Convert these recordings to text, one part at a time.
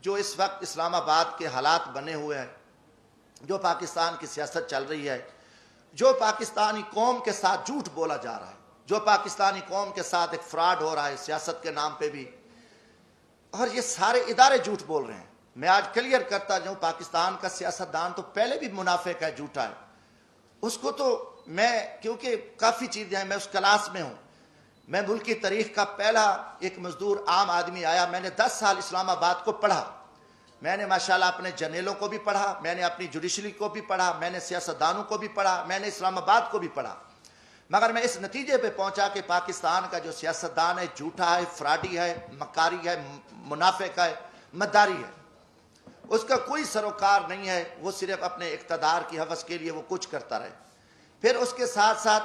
جو اس وقت اسلام آباد کے حالات بنے ہوئے ہیں، جو پاکستان کی سیاست چل رہی ہے، جو پاکستانی قوم کے ساتھ جھوٹ بولا جا رہا ہے، جو پاکستانی قوم کے ساتھ ایک فراڈ ہو رہا ہے سیاست کے نام پہ بھی، اور یہ سارے ادارے جھوٹ بول رہے ہیں۔ میں آج کلیئر کرتا جاؤں، پاکستان کا سیاستدان تو پہلے بھی منافق ہے، جھوٹا ہے، اس کو تو میں، کیونکہ کافی چیزیں ہیں، میں اس کلاس میں ہوں، میں ملک کی تاریخ کا پہلا ایک مزدور عام آدمی آیا، میں نے 10 سال اسلام آباد کو پڑھا، میں نے ماشاءاللہ اپنے جرنیلوں کو بھی پڑھا، میں نے اپنی جوڈیشری کو بھی پڑھا، میں نے سیاستدانوں کو بھی پڑھا، میں نے اسلام آباد کو بھی پڑھا، مگر میں اس نتیجے پہ پہنچا کہ پاکستان کا جو سیاستدان ہے جھوٹا ہے، فراڈی ہے، مکاری ہے، منافق ہے، مداری ہے، اس کا کوئی سروکار نہیں ہے، وہ صرف اپنے اقتدار کی حوث کے لیے وہ کچھ کرتا رہے۔ پھر اس کے ساتھ ساتھ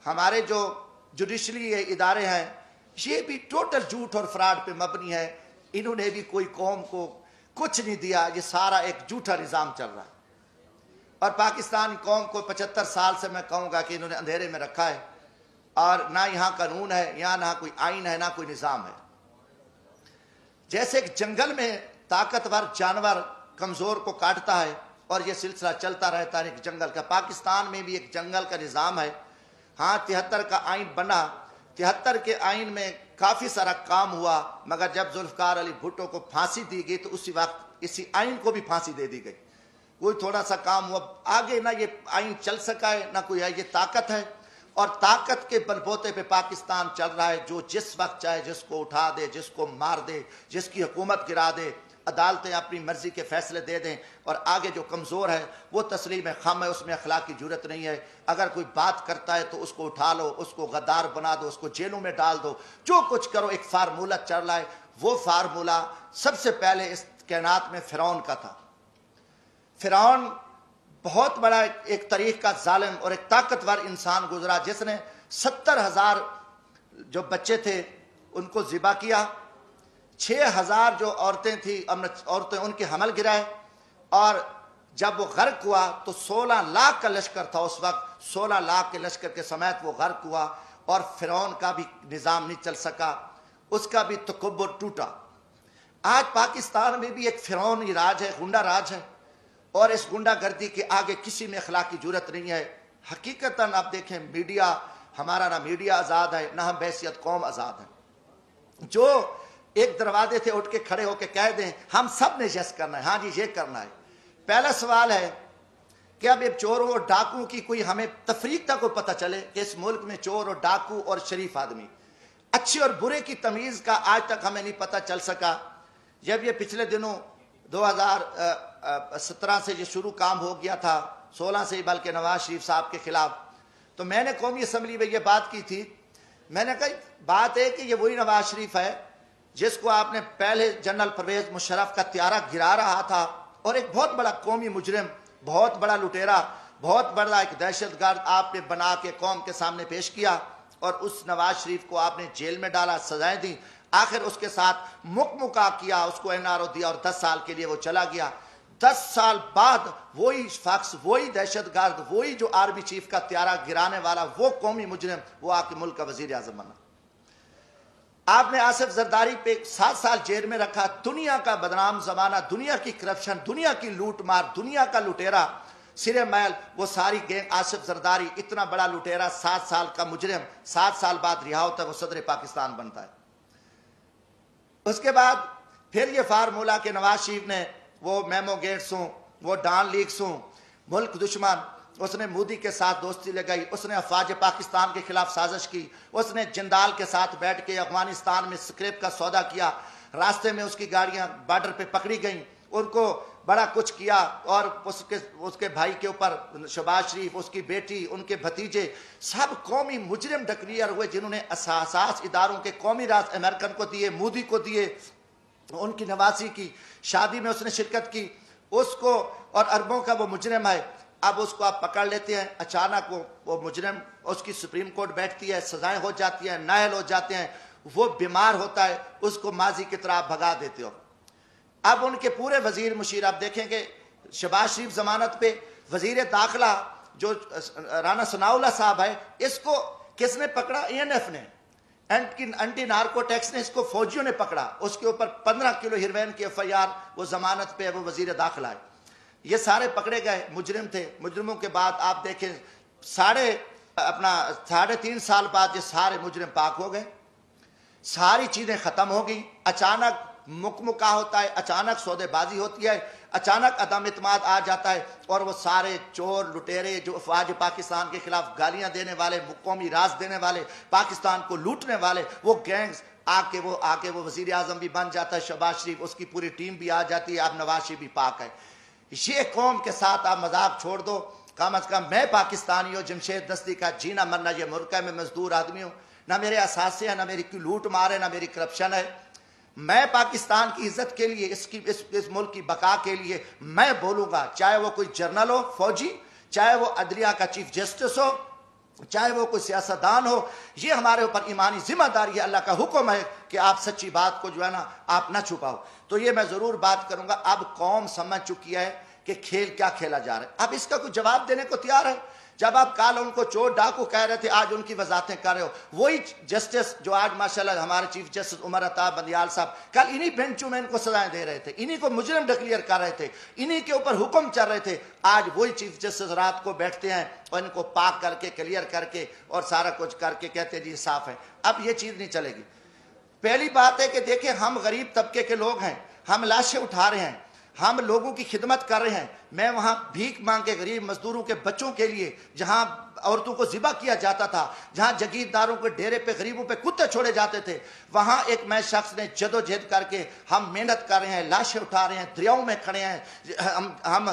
ہمارے جو جوڈیشری ادارے ہیں، یہ بھی ٹوٹل جھوٹ اور فراڈ پہ مبنی ہے، انہوں نے بھی کوئی قوم کو کچھ نہیں دیا، یہ سارا ایک جھوٹا نظام چل رہا ہے، اور پاکستانی قوم کو 75 سال سے میں کہوں گا کہ انہوں نے اندھیرے میں رکھا ہے، اور نہ یہاں قانون ہے، یہاں نہ کوئی آئین ہے، نہ کوئی نظام ہے۔ جیسے ایک جنگل میں طاقتور جانور کمزور کو کاٹتا ہے اور یہ سلسلہ چلتا رہتا ہے ایک جنگل کا، پاکستان میں بھی ایک جنگل کا نظام ہے۔ ہاں 73 کا آئین بنا، 73 کے آئین میں کافی سارا کام ہوا، مگر جب ذوالفقار علی بھٹو کو پھانسی دی گئی تو اسی وقت اسی آئین کو بھی پھانسی دے دی گئی، کوئی تھوڑا سا کام ہوا، آگے نہ یہ آئین چل سکا ہے نہ کوئی ہے، یہ طاقت ہے، اور طاقت کے بل بوتے پہ پاکستان چل رہا ہے، جو جس وقت چاہے جس کو اٹھا دے، جس کو مار دے، جس کی حکومت گرا دے، عدالتیں اپنی مرضی کے فیصلے دے دیں، اور آگے جو کمزور ہے وہ تسلیم خم ہے، اس میں اخلاق کی جرت نہیں ہے، اگر کوئی بات کرتا ہے تو اس کو اٹھا لو، اس کو غدار بنا دو، اس کو جیلوں میں ڈال دو، جو کچھ کرو، ایک فارمولہ چل رہا ہے۔ وہ فارمولہ سب سے پہلے اس کائنات میں فرعون کا تھا۔ فرعون بہت بڑا ایک تاریخ کا ظالم اور ایک طاقتور انسان گزرا، جس نے 70,000 جو بچے تھے ان کو ذبح کیا، 6,000 جو عورتیں تھیں عورتیں ان کے حمل گرائے، اور جب وہ غرق ہوا تو 16 لاکھ کا لشکر تھا اس وقت، 16 لاکھ کے لشکر کے سمیت وہ غرق ہوا، اور فرعون کا بھی نظام نہیں چل سکا، اس کا بھی تکبر ٹوٹا۔ آج پاکستان میں بھی ایک فرعونی راج ہے، غنڈہ راج ہے، اور اس غنڈہ گردی کے آگے کسی میں اخلاق کی جرت نہیں ہے۔ حقیقتاً آپ دیکھیں، میڈیا ہمارا، نہ میڈیا آزاد ہے، نہ ہم بحیثیت قوم آزاد ہیں۔ جو ایک دروازے سے اٹھ کے کھڑے ہو کے کہہ دیں ہم سب نے یس کرنا ہے، ہاں جی یہ کرنا ہے۔ پہلا سوال ہے کہ اب یہ چوروں اور ڈاکوؤں کی کوئی ہمیں تفریق تک کو پتہ چلے کہ اس ملک میں چور اور ڈاکو اور شریف آدمی، اچھے اور برے کی تمیز کا آج تک ہمیں نہیں پتہ چل سکا۔ جب یہ پچھلے دنوں 2017 سے یہ شروع کام ہو گیا تھا، 16 سے ہی بلکہ، نواز شریف صاحب کے خلاف، تو میں نے قومی اسمبلی میں یہ بات کی تھی، میں نے کہا بات ہے کہ یہ وہی نواز شریف ہے جس کو آپ نے پہلے جنرل پرویز مشرف کا طیارہ گرا رہا تھا، اور ایک بہت بڑا قومی مجرم، بہت بڑا لٹیرا، بہت بڑا ایک دہشت گرد آپ نے بنا کے قوم کے سامنے پیش کیا، اور اس نواز شریف کو آپ نے جیل میں ڈالا، سزائیں دی، آخر اس کے ساتھ مکا کیا، اس کو این آر او دیا، اور 10 سال کے لیے وہ چلا گیا۔ 10 سال بعد وہی شخص، وہی دہشت گرد، وہی جو آرمی چیف کا طیارہ گرانے والا، وہ قومی مجرم، وہ آپ کے ملک کا وزیر اعظم بنا۔ آپ نے آصف زرداری پہ 7 سال جیل میں رکھا، دنیا کا بدنام زمانہ، دنیا کی کرپشن، دنیا کی لوٹ مار، دنیا کا لٹیرا سرے میل، وہ ساری گینگ، آصف زرداری اتنا بڑا لٹیرا، 7 سال کا مجرم، 7 سال بعد رہا ہوتا ہے، وہ صدر پاکستان بنتا ہے۔ اس کے بعد پھر یہ فارمولہ کہ نواز شریف نے وہ میمو گیٹس ہوں، وہ ڈان لیکس ہوں، ملک دشمن، اس نے مودی کے ساتھ دوستی لگائی، اس نے افواج پاکستان کے خلاف سازش کی، اس نے جندال کے ساتھ بیٹھ کے افغانستان میں سکریپ کا سودا کیا، راستے میں اس کی گاڑیاں بارڈر پہ پکڑی گئیں، ان کو بڑا کچھ کیا، اور اس کے بھائی کے اوپر شہباز شریف، اس کی بیٹی، ان کے بھتیجے، سب قومی مجرم ڈکلیئر ہوئے، جنہوں نے اساس اداروں کے قومی راز امریکن کو دیے، مودی کو دیے، ان کی نواسی کی شادی میں اس نے شرکت کی، اس کو، اور اربوں کا وہ مجرم ہے۔ اب اس کو آپ پکڑ لیتے ہیں، اچانک وہ مجرم، اس کی سپریم کورٹ بیٹھتی ہے، سزائیں ہو جاتی ہیں، نااہل ہو جاتے ہیں، وہ بیمار ہوتا ہے، اس کو ماضی کی طرح بھگا دیتے ہو۔ اب ان کے پورے وزیر مشیر، آپ دیکھیں گے شہباز شریف ضمانت پہ، وزیر داخلہ جو رانا ثناء اللہ صاحب ہے، اس کو کس نے پکڑا؟ اے این ایف نے۔ اینٹی نارکو ٹیکس نے اس کو فوجیوں نے پکڑا، اس کے اوپر 15 کلو ہیروین کی FIR، وہ ضمانت پہ وہ وزیر داخلہ ہے. یہ سارے پکڑے گئے، مجرم تھے. مجرموں کے بعد آپ دیکھیں 3.5 سال بعد یہ سارے مجرم پاک ہو گئے، ساری چیزیں ختم ہو گئی. اچانک مکمکا ہوتا ہے، اچانک سودے بازی ہوتی ہے، اچانک عدم اعتماد آ جاتا ہے، اور وہ سارے چور لٹیرے جو افواج پاکستان کے خلاف گالیاں دینے والے، قومی راز دینے والے، پاکستان کو لوٹنے والے، وہ گینگز آ کے وہ وزیر اعظم بھی بن جاتا ہے شہباز شریف، اس کی پوری ٹیم بھی آ جاتی ہے، اب نواز شریف بھی پاک ہے. یہ قوم کے ساتھ آپ مذاق چھوڑ دو. کم از کم میں پاکستانی ہوں، جمشید دستی کا جینا مرنا یہ ملک ہے، میں مزدور آدمی ہوں، نہ میرے اثاثے ہیں، نہ میری کوئی لوٹ مار ہے، نہ میری کرپشن ہے. میں پاکستان کی عزت کے لیے، اس ملک کی بقا کے لیے میں بولوں گا، چاہے وہ کوئی جرنل ہو، فوجی، چاہے وہ عدلیہ کا چیف جسٹس ہو، چاہے وہ کوئی سیاستدان ہو. یہ ہمارے اوپر ایمانی ذمہ داری ہے، اللہ کا حکم ہے کہ آپ سچی بات کو جو ہے نا آپ نہ چھپاؤ. تو یہ میں ضرور بات کروں گا. اب قوم سمجھ چکی ہے کہ کھیل کیا کھیلا جا رہا ہے، اب اس کا کوئی جواب دینے کو تیار ہے. جب آپ کل ان کو چور ڈاکو کہہ رہے تھے، آج ان کی وضاحتیں کر رہے ہو. وہی جسٹس جو آج ماشاءاللہ ہمارے چیف جسٹس عمر عطا بندیال صاحب کل انہی بینچوں میں ان کو سزائیں دے رہے تھے، انہی کو مجرم ڈکلیئر کر رہے تھے، انہی کے اوپر حکم چل رہے تھے. آج وہی چیف جسٹس رات کو بیٹھتے ہیں اور ان کو پاک کر کے کلیئر کر کے اور سارا کچھ کر کے کہتے ہیں جی صاف ہے. اب یہ چیز نہیں چلے گی. پہلی بات ہے کہ دیکھیں ہم غریب طبقے کے لوگ ہیں، ہم لاشیں اٹھا رہے ہیں، ہم لوگوں کی خدمت کر رہے ہیں. میں وہاں بھیک مانگ کے غریب مزدوروں کے بچوں کے لیے، جہاں عورتوں کو ذبح کیا جاتا تھا، جہاں جگیرداروں کے ڈیرے پہ غریبوں پہ کتے چھوڑے جاتے تھے، وہاں ایک میں شخص نے جدوجہد کر کے ہم محنت کر رہے ہیں، لاشیں اٹھا رہے ہیں، دریاؤں میں کھڑے ہیں، ہم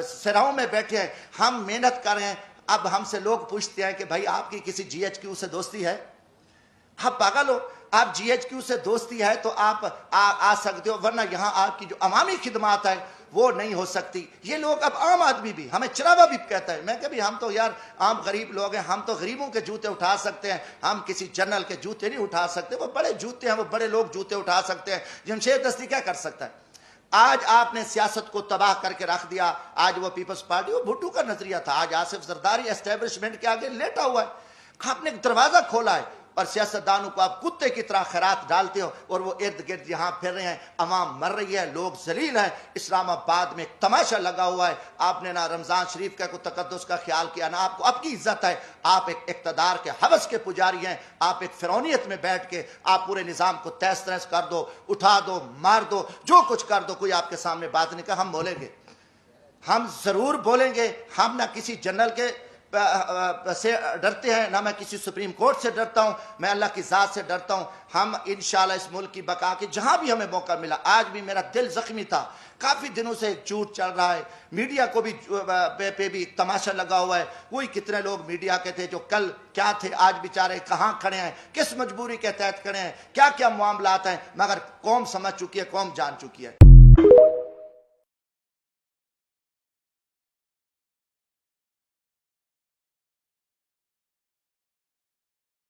صحراؤں میں بیٹھے ہیں، ہم محنت کر رہے ہیں. اب ہم سے لوگ پوچھتے ہیں کہ بھائی آپ کی کسی GHQ سے دوستی ہے؟ آپ پاگل ہو؟ آپ GHQ سے دوستی ہے تو آپ آ سکتے ہو، ورنہ یہاں آپ کی جو عوامی خدمات ہے وہ نہیں ہو سکتی. یہ لوگ اب عام آدمی بھی ہمیں چراوا بھی کہتا ہے. میں کہ بھی ہم تو یار عام غریب لوگ ہیں، ہم تو غریبوں کے جوتے اٹھا سکتے ہیں، ہم کسی جنرل کے جوتے نہیں اٹھا سکتے. وہ بڑے جوتے ہیں، وہ بڑے لوگ جوتے اٹھا سکتے ہیں. جمشید دستی کیا کر سکتا ہے؟ آج آپ نے سیاست کو تباہ کر کے رکھ دیا. آج وہ پیپلز پارٹی، وہ بھٹو کا نظریہ تھا، آج آصف زرداری اسٹیبلشمنٹ کے آگے لیٹا ہوا ہے. آپ نے ایک دروازہ کھولا ہے اور سیاستدانوں کو آپ کتے کی طرح خیرات ڈالتے ہو اور وہ ارد گرد یہاں پھر رہے ہیں. عوام مر رہی ہے، لوگ ذلیل ہیں. اسلام آباد میں ایک تماشا لگا ہوا ہے. آپ نے نہ رمضان شریف کا کوئی تقدس کا خیال کیا، نہ آپ کو اب کی عزت ہے. آپ ایک اقتدار کے ہوس کے پجاری ہیں. آپ ایک فرعونیت میں بیٹھ کے آپ پورے نظام کو تہس نہس کر دو، اٹھا دو، مار دو، جو کچھ کر دو. کوئی آپ کے سامنے بات نہیں. کہا ہم بولیں گے، ہم ضرور بولیں گے. ہم نہ کسی جنرل کے سے ڈرتے ہیں، نہ میں کسی سپریم کورٹ سے ڈرتا ہوں، میں اللہ کی ذات سے ڈرتا ہوں. ہم انشاءاللہ اس ملک کی بقا کے جہاں بھی ہمیں موقع ملا. آج بھی میرا دل زخمی تھا، کافی دنوں سے جھوٹ چل رہا ہے، میڈیا کو بھی پہ بھی تماشا لگا ہوا ہے. وہی کتنے لوگ میڈیا کے تھے جو کل کیا تھے، آج بیچارے کہاں کھڑے ہیں، کس مجبوری کے تحت کھڑے ہیں، کیا کیا معاملات ہیں. مگر قوم سمجھ چکی ہے، قوم جان چکی ہے.